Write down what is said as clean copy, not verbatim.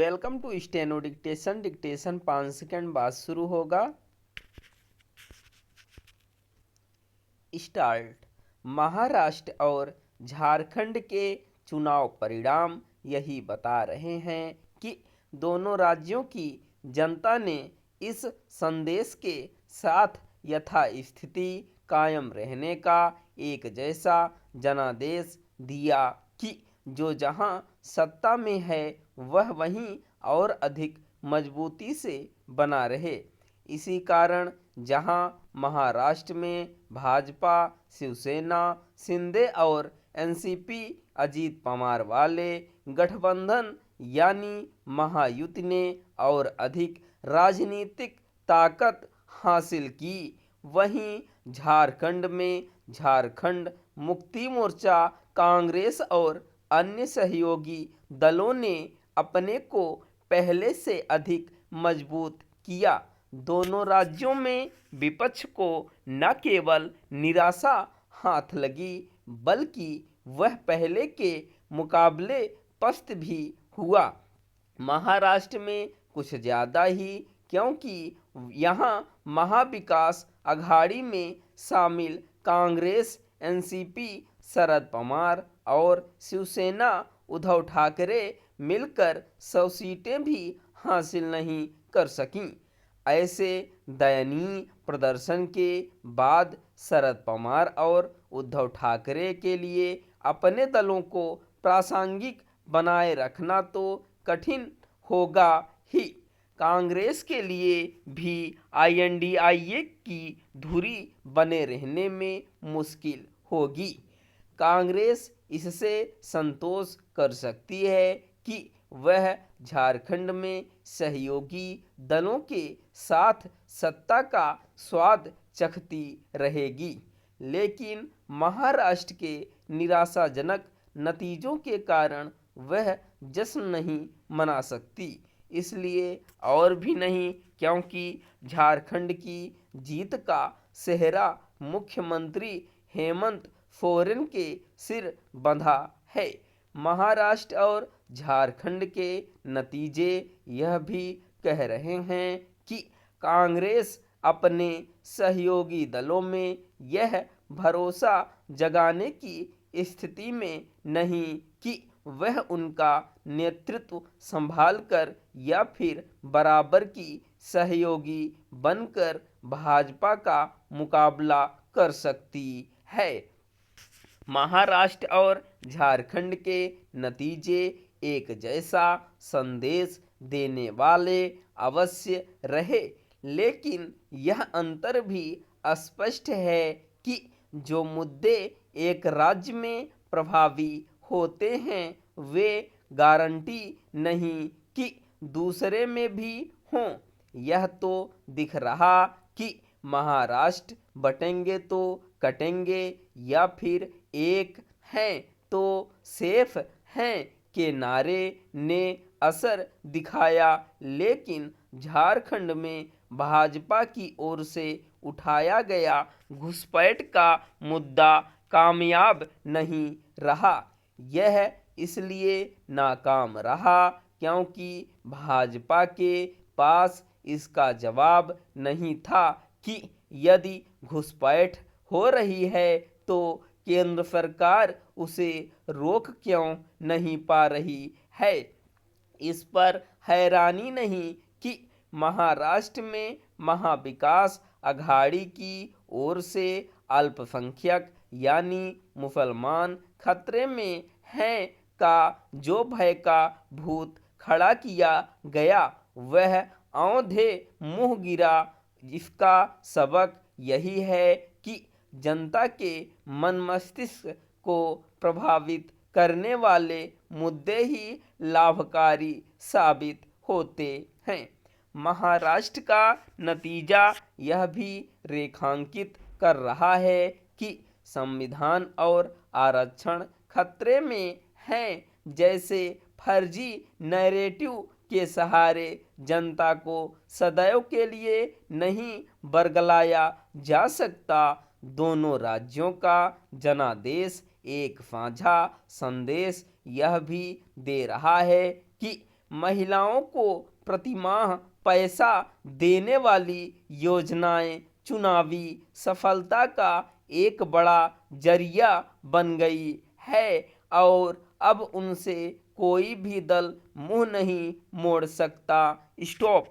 Welcome to steno dictation. Dictation 5 second बाद शुरू होगा। स्टार्ट। महाराष्ट्र और झारखंड के चुनाव परिणाम यही बता रहे हैं कि दोनों राज्यों की जनता ने इस संदेश के साथ यथास्थिति कायम रहने का एक जैसा जनादेश दिया कि जो जहां सत्ता में है वह वहीं और अधिक मजबूती से बना रहे। इसी कारण जहां महाराष्ट्र में भाजपा, शिवसेना, शिंदे और एनसीपी अजीत पवार वाले गठबंधन यानी महायुति ने और अधिक राजनीतिक ताकत हासिल की, वहीं झारखंड में झारखंड मुक्ति मोर्चा, कांग्रेस और अन्य सहयोगी दलों ने अपने को पहले से अधिक मजबूत किया। दोनों राज्यों में विपक्ष को न केवल निराशा हाथ लगी बल्कि वह पहले के मुकाबले पस्त भी हुआ। महाराष्ट्र में कुछ ज़्यादा ही, क्योंकि यहाँ महाविकास अघाड़ी में शामिल कांग्रेस, एनसीपी, शरद पवार और शिवसेना उद्धव ठाकरे मिलकर 100 सीटें भी हासिल नहीं कर सकीं। ऐसे दयनीय प्रदर्शन के बाद शरद पवार और उद्धव ठाकरे के लिए अपने दलों को प्रासंगिक बनाए रखना तो कठिन होगा ही, कांग्रेस के लिए भी INDIA की धुरी बने रहने में मुश्किल होगी। कांग्रेस इससे संतोष कर सकती है कि वह झारखंड में सहयोगी दलों के साथ सत्ता का स्वाद चखती रहेगी, लेकिन महाराष्ट्र के निराशाजनक नतीजों के कारण वह जश्न नहीं मना सकती। इसलिए और भी नहीं क्योंकि झारखंड की जीत का सेहरा मुख्यमंत्री हेमंत सोरेन के सिर बंधा है। महाराष्ट्र और झारखंड के नतीजे यह भी कह रहे हैं कि कांग्रेस अपने सहयोगी दलों में यह भरोसा जगाने की स्थिति में नहीं कि वह उनका नेतृत्व संभालकर या फिर बराबर की सहयोगी बनकर भाजपा का मुकाबला कर सकती है। महाराष्ट्र और झारखंड के नतीजे एक जैसा संदेश देने वाले अवश्य रहे, लेकिन यह अंतर भी स्पष्ट है कि जो मुद्दे एक राज्य में प्रभावी होते हैं वे गारंटी नहीं कि दूसरे में भी हों। यह तो दिख रहा कि महाराष्ट्र बटेंगे तो कटेंगे या फिर एक हैं तो सेफ हैं के नारे ने असर दिखाया, लेकिन झारखंड में भाजपा की ओर से उठाया गया घुसपैठ का मुद्दा कामयाब नहीं रहा। यह इसलिए नाकाम रहा क्योंकि भाजपा के पास इसका जवाब नहीं था कि यदि घुसपैठ हो रही है तो केंद्र सरकार उसे रोक क्यों नहीं पा रही है। इस पर हैरानी नहीं कि महाराष्ट्र में महाविकास अघाड़ी की ओर से अल्पसंख्यक यानी मुसलमान खतरे में हैं का जो भय का भूत खड़ा किया गया वह औंधे मुंह गिरा। इसका सबक यही है कि जनता के मन मस्तिष्क को प्रभावित करने वाले मुद्दे ही लाभकारी साबित होते हैं। महाराष्ट्र का नतीजा यह भी रेखांकित कर रहा है कि संविधान और आरक्षण खतरे में हैं। जैसे फर्जी नैरेटिव के सहारे जनता को सदैव के लिए नहीं बरगलाया जा सकता। दोनों राज्यों का जनादेश एक साझा संदेश यह भी दे रहा है कि महिलाओं को प्रतिमाह पैसा देने वाली योजनाएं चुनावी सफलता का एक बड़ा जरिया बन गई है और अब उनसे कोई भी दल मुंह नहीं मोड़ सकता। स्टॉप।